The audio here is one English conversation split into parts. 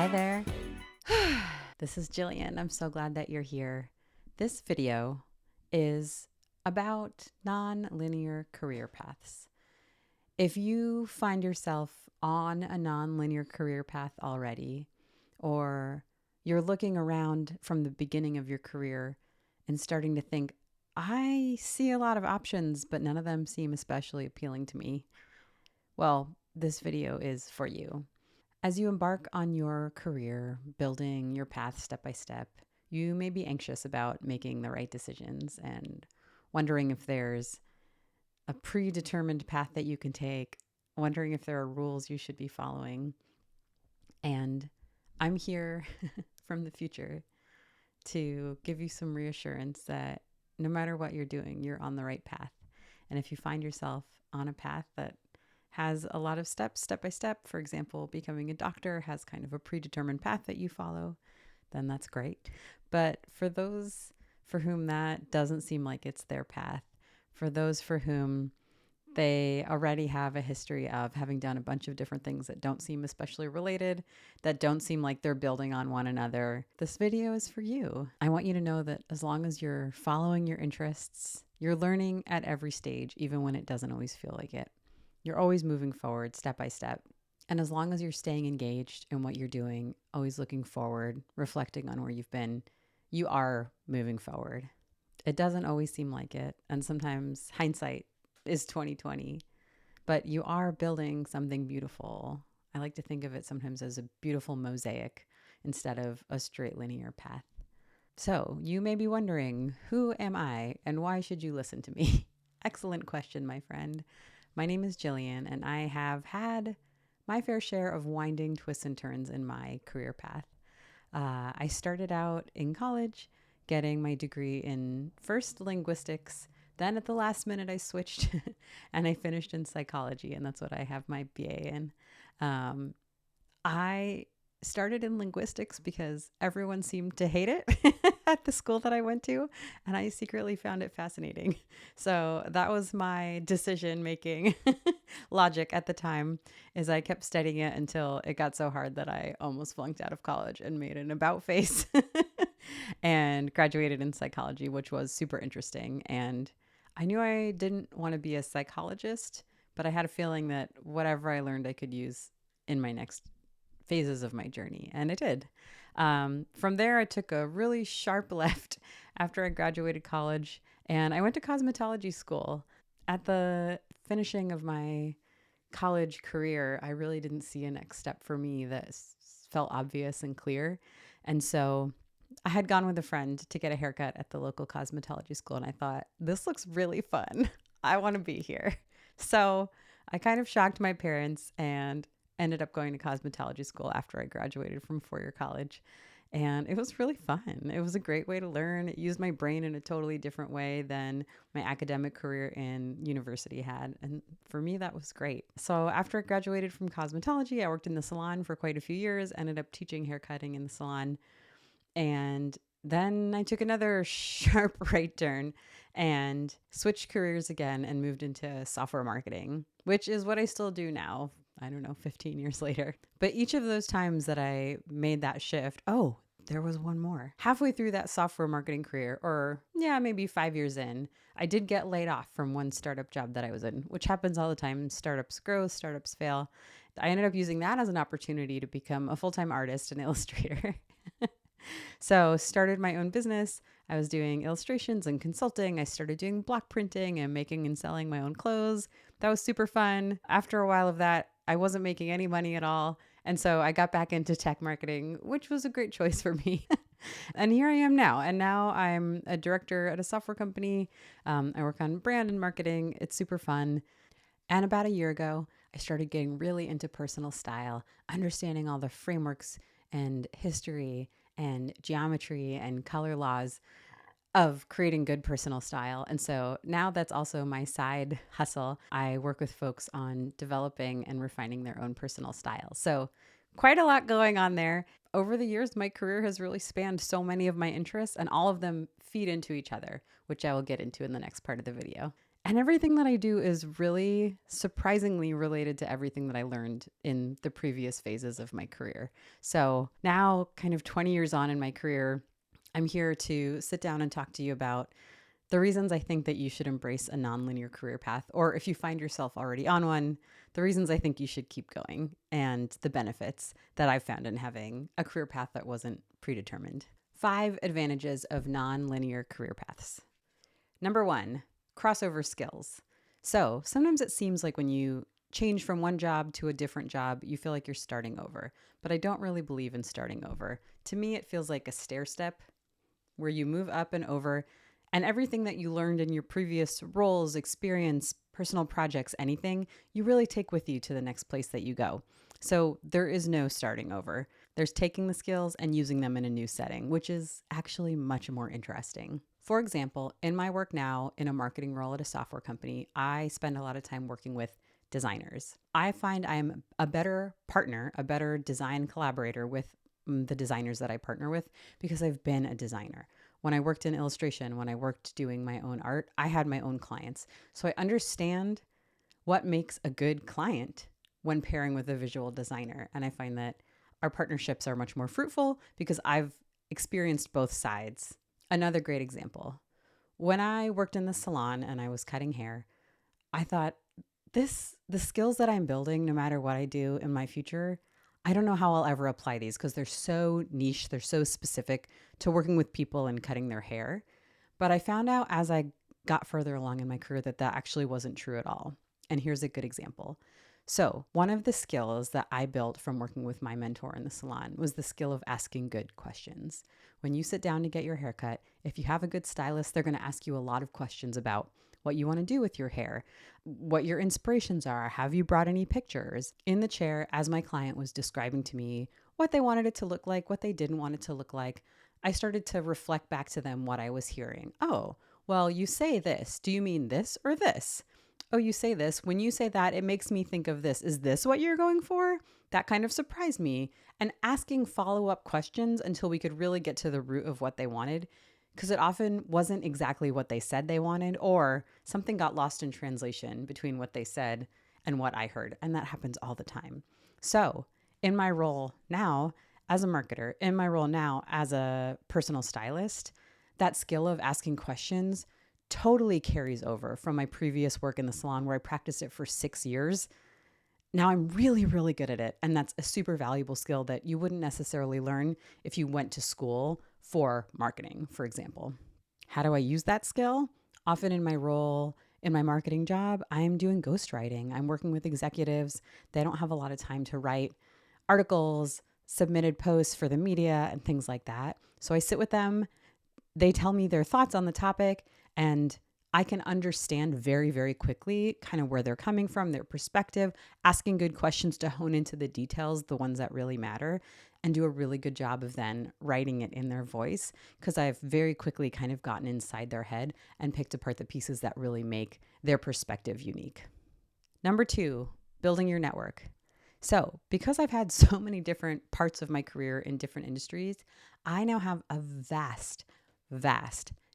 Hi there. This is Jillian. I'm so glad that you're here. This video is about non-linear career paths. If you find yourself on a non-linear career path already, or you're looking around from the beginning of your career and starting to think, I see a lot of options, but none of them seem especially appealing to me, well, this video is for you. As you embark on your career, building your path step by step, you may be anxious about making the right decisions and wondering if there's a predetermined path that you can take, wondering if there are rules you should be following. And I'm here from the future to give you some reassurance that no matter what you're doing, you're on the right path. And if you find yourself on a path that has a lot of steps, step by step, for example, becoming a doctor has kind of a predetermined path that you follow, then that's great. But for those for whom that doesn't seem like it's their path, for those for whom they already have a history of having done a bunch of different things that don't seem especially related, that don't seem like they're building on one another, this video is for you. I want you to know that as long as you're following your interests, you're learning at every stage, even when it doesn't always feel like it. You're always moving forward step by step. And as long as you're staying engaged in what you're doing, always looking forward, reflecting on where you've been, you are moving forward. It doesn't always seem like it. And sometimes hindsight is 2020, but you are building something beautiful. I like to think of it sometimes as a beautiful mosaic instead of a straight linear path. So you may be wondering, who am I and why should you listen to me? Excellent question, my friend. My name is Jillian, and I have had my fair share of winding twists and turns in my career path. I started out in college getting my degree in first linguistics. Then at the last minute, I switched and I finished in psychology, and that's what I have my BA in. I started in linguistics because everyone seemed to hate it at the school that I went to, and I secretly found it fascinating. So that was my decision-making logic at the time, is I kept studying it until it got so hard that I almost flunked out of college and made an about face and graduated in psychology, which was super interesting. And I knew I didn't want to be a psychologist, but I had a feeling that whatever I learned, I could use in my next phases of my journey. And it did. From there, I took a really sharp left after I graduated college, and I went to cosmetology school. At the finishing of my college career, I really didn't see a next step for me that felt obvious and clear. And so I had gone with a friend to get a haircut at the local cosmetology school, and I thought, this looks really fun. I want to be here. So I kind of shocked my parents and ended up going to cosmetology school after I graduated from four-year college. And it was really fun. It was a great way to learn. It used my brain in a totally different way than my academic career in university had. And for me, that was great. So after I graduated from cosmetology, I worked in the salon for quite a few years, ended up teaching haircutting in the salon. And then I took another sharp right turn and switched careers again and moved into software marketing, which is what I still do now. I don't know, 15 years later. But each of those times that I made that shift, oh, there was one more. Halfway through that software marketing career, or maybe 5 years in, I did get laid off from one startup job that I was in, which happens all the time. Startups grow, startups fail. I ended up using that as an opportunity to become a full-time artist and illustrator. So started my own business. I was doing illustrations and consulting. I started doing block printing and making and selling my own clothes. That was super fun. After a while of that, I wasn't making any money at all. And so I got back into tech marketing, which was a great choice for me. And here I am now. And now I'm a director at a software company. I work on brand and marketing. It's super fun. And about a year ago, I started getting really into personal style, understanding all the frameworks and history and geometry and color laws of creating good personal style. And so now that's also my side hustle. I work with folks on developing and refining their own personal style. So quite a lot going on there. Over the years, my career has really spanned so many of my interests, and all of them feed into each other, which I will get into in the next part of the video. And everything that I do is really surprisingly related to everything that I learned in the previous phases of my career. So now, kind of 20 years on in my career, I'm here to sit down and talk to you about the reasons I think that you should embrace a nonlinear career path, or if you find yourself already on one, the reasons I think you should keep going and the benefits that I've found in having a career path that wasn't predetermined. 5 advantages of nonlinear career paths. Number 1, crossover skills. So sometimes it seems like when you change from one job to a different job, you feel like you're starting over. But I don't really believe in starting over. To me, it feels like a stair step where you move up and over, and everything that you learned in your previous roles, experience, personal projects, anything, you really take with you to the next place that you go. So there is no starting over. There's taking the skills and using them in a new setting, which is actually much more interesting. For example, in my work now in a marketing role at a software company, I spend a lot of time working with designers. I find I'm a better partner, a better design collaborator with the designers that I partner with because I've been a designer. When I worked in illustration, when I worked doing my own art, I had my own clients. So I understand what makes a good client when pairing with a visual designer. And I find that our partnerships are much more fruitful because I've experienced both sides. Another great example, when I worked in the salon and I was cutting hair, I thought the skills that I'm building, no matter what I do in my future, I don't know how I'll ever apply these because they're so niche, they're so specific to working with people and cutting their hair. But I found out as I got further along in my career that that actually wasn't true at all. And here's a good example. So, one of the skills that I built from working with my mentor in the salon was the skill of asking good questions. When you sit down to get your haircut, if you have a good stylist, they're going to ask you a lot of questions about what you want to do with your hair, what your inspirations are. Have you brought any pictures? In the chair, as my client was describing to me what they wanted it to look like, what they didn't want it to look like, I started to reflect back to them what I was hearing. Oh, well, you say this. Do you mean this or this? Oh, you say this. When you say that, it makes me think of this. Is this what you're going for? That kind of surprised me. And asking follow-up questions until we could really get to the root of what they wanted, because it often wasn't exactly what they said they wanted, or something got lost in translation between what they said and what I heard. And that happens all the time. So, in my role now as a marketer, in my role now as a personal stylist, that skill of asking questions totally carries over from my previous work in the salon where I practiced it for 6 years. Now I'm really, really good at it. And that's a super valuable skill that you wouldn't necessarily learn if you went to school for marketing, for example. How do I use that skill? Often in my role in my marketing job, I'm doing ghostwriting. I'm working with executives. They don't have a lot of time to write articles, submitted posts for the media, and things like that. So I sit with them. They tell me their thoughts on the topic, and I can understand very, very quickly kind of where they're coming from, their perspective, asking good questions to hone into the details, the ones that really matter, and do a really good job of then writing it in their voice because I've very quickly kind of gotten inside their head and picked apart the pieces that really make their perspective unique. Number 2, building your network. So, because I've had so many different parts of my career in different industries, I now have a vast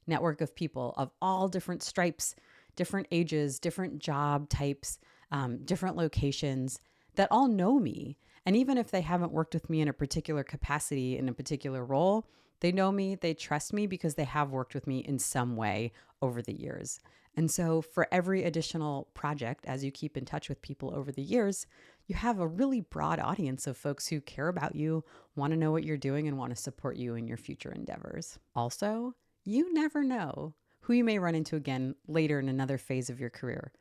network of people of all different stripes, different ages, different job types, different locations that all know me. And even if they haven't worked with me in a particular capacity, in a particular role, they know me, they trust me because they have worked with me in some way over the years. And so for every additional project, as you keep in touch with people over the years, you have a really broad audience of folks who care about you, want to know what you're doing, and want to support you in your future endeavors. Also, you never know who you may run into again later in another phase of your career.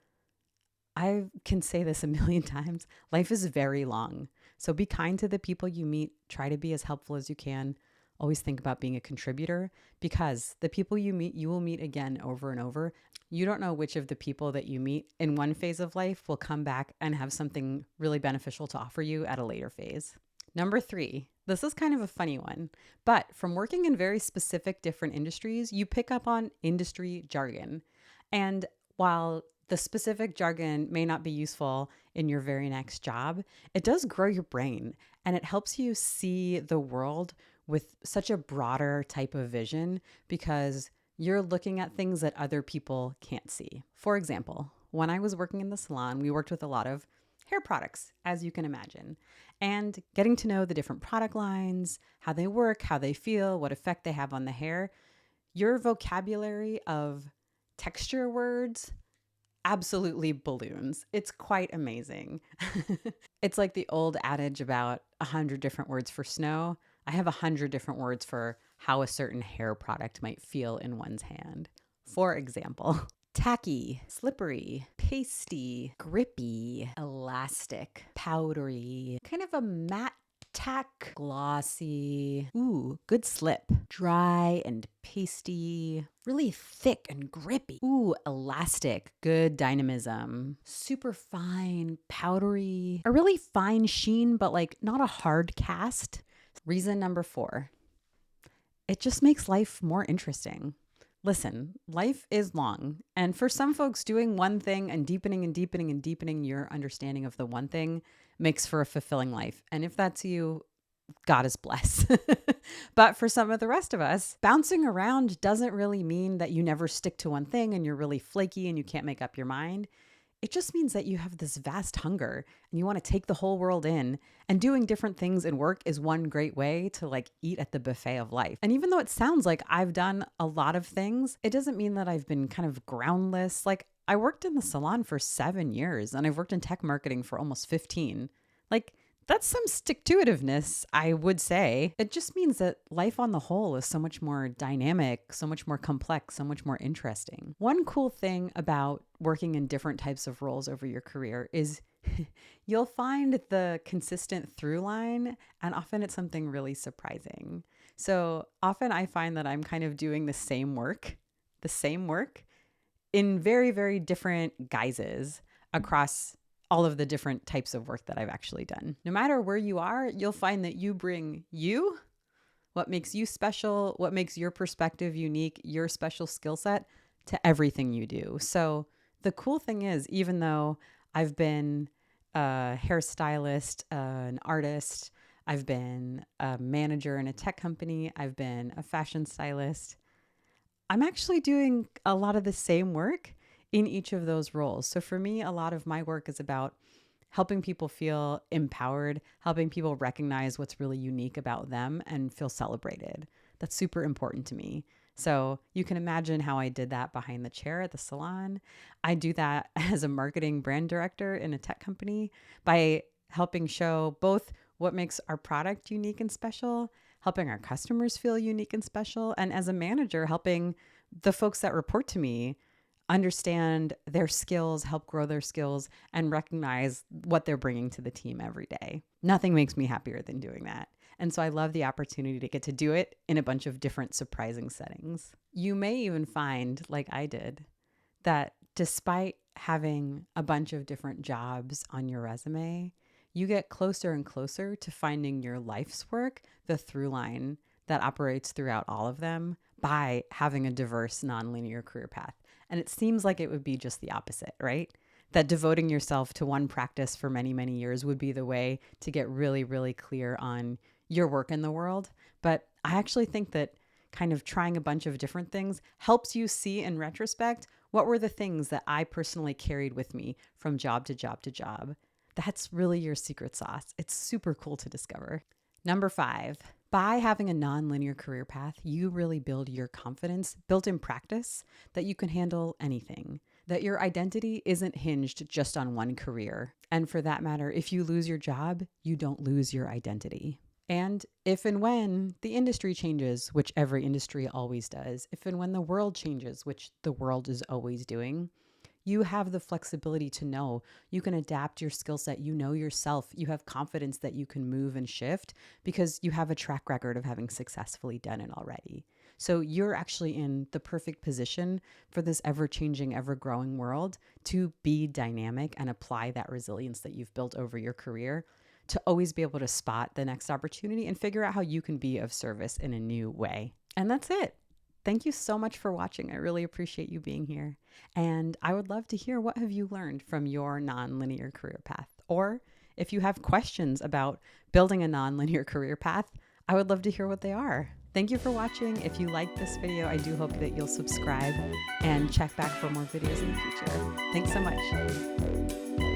I can say this a million times. Life is very long. So be kind to the people you meet. Try to be as helpful as you can. Always think about being a contributor because the people you meet, you will meet again over and over. You don't know which of the people that you meet in one phase of life will come back and have something really beneficial to offer you at a later phase. Number 3, this is kind of a funny one, but from working in very specific different industries, you pick up on industry jargon. And while the specific jargon may not be useful in your very next job, it does grow your brain and it helps you see the world with such a broader type of vision because You're looking at things that other people can't see. For example, when I was working in the salon, we worked with a lot of hair products, as you can imagine, and getting to know the different product lines, how they work, how they feel, what effect they have on the hair. Your vocabulary of texture words absolutely balloons. It's quite amazing. It's like the old adage about 100 different words for snow. I have 100 different words for how a certain hair product might feel in one's hand. For example, tacky, slippery, pasty, grippy, elastic, powdery, kind of a matte tack, glossy, ooh, good slip, dry and pasty, really thick and grippy, ooh, elastic, good dynamism, super fine, powdery, a really fine sheen, but like not a hard cast. Reason number 4, it just makes life more interesting. Listen, life is long. And for some folks, doing one thing and deepening and deepening and deepening your understanding of the one thing makes for a fulfilling life. And if that's you, God is bless. But for some of the rest of us, bouncing around doesn't really mean that you never stick to one thing and you're really flaky and you can't make up your mind. It just means that you have this vast hunger and you want to take the whole world in, and doing different things in work is one great way to like eat at the buffet of life. And even though it sounds like I've done a lot of things, it doesn't mean that I've been kind of groundless. Like I worked in the salon for 7 years and I've worked in tech marketing for almost 15. Like that's some stick-to-itiveness, I would say. It just means that life on the whole is so much more dynamic, so much more complex, so much more interesting. One cool thing about working in different types of roles over your career is you'll find the consistent through line, and often it's something really surprising. So often I find that I'm kind of doing the same work in very, very different guises across all of the different types of work that I've actually done. No matter where you are, you'll find that you bring you, what makes you special, what makes your perspective unique, your special skill set to everything you do. So the cool thing is, even though I've been a hairstylist, an artist, I've been a manager in a tech company, I've been a fashion stylist, I'm actually doing a lot of the same work in each of those roles. So for me, a lot of my work is about helping people feel empowered, helping people recognize what's really unique about them and feel celebrated. That's super important to me. So you can imagine how I did that behind the chair at the salon. I do that as a marketing brand director in a tech company by helping show both what makes our product unique and special, helping our customers feel unique and special, and as a manager, helping the folks that report to me understand their skills, help grow their skills, and recognize what they're bringing to the team every day. Nothing makes me happier than doing that. And so I love the opportunity to get to do it in a bunch of different surprising settings. You may even find, like I did, that despite having a bunch of different jobs on your resume, you get closer and closer to finding your life's work, the through line that operates throughout all of them, by having a diverse, nonlinear career path. And it seems like it would be just the opposite, right? That devoting yourself to one practice for many, many years would be the way to get really, really clear on your work in the world. But I actually think that kind of trying a bunch of different things helps you see in retrospect what were the things that I personally carried with me from job to job to job. That's really your secret sauce. It's super cool to discover. Number 5, by having a nonlinear career path, you really build your confidence, built in practice, that you can handle anything, that your identity isn't hinged just on one career. And for that matter, if you lose your job, you don't lose your identity. And if and when the industry changes, which every industry always does, if and when the world changes, which the world is always doing, you have the flexibility to know you can adapt your skill set. You know yourself. You have confidence that you can move and shift because you have a track record of having successfully done it already. So you're actually in the perfect position for this ever-changing, ever-growing world to be dynamic and apply that resilience that you've built over your career to always be able to spot the next opportunity and figure out how you can be of service in a new way. And that's it. Thank you so much for watching. I really appreciate you being here. And I would love to hear, what have you learned from your nonlinear career path? Or if you have questions about building a nonlinear career path, I would love to hear what they are. Thank you for watching. If you liked this video, I do hope that you'll subscribe and check back for more videos in the future. Thanks so much.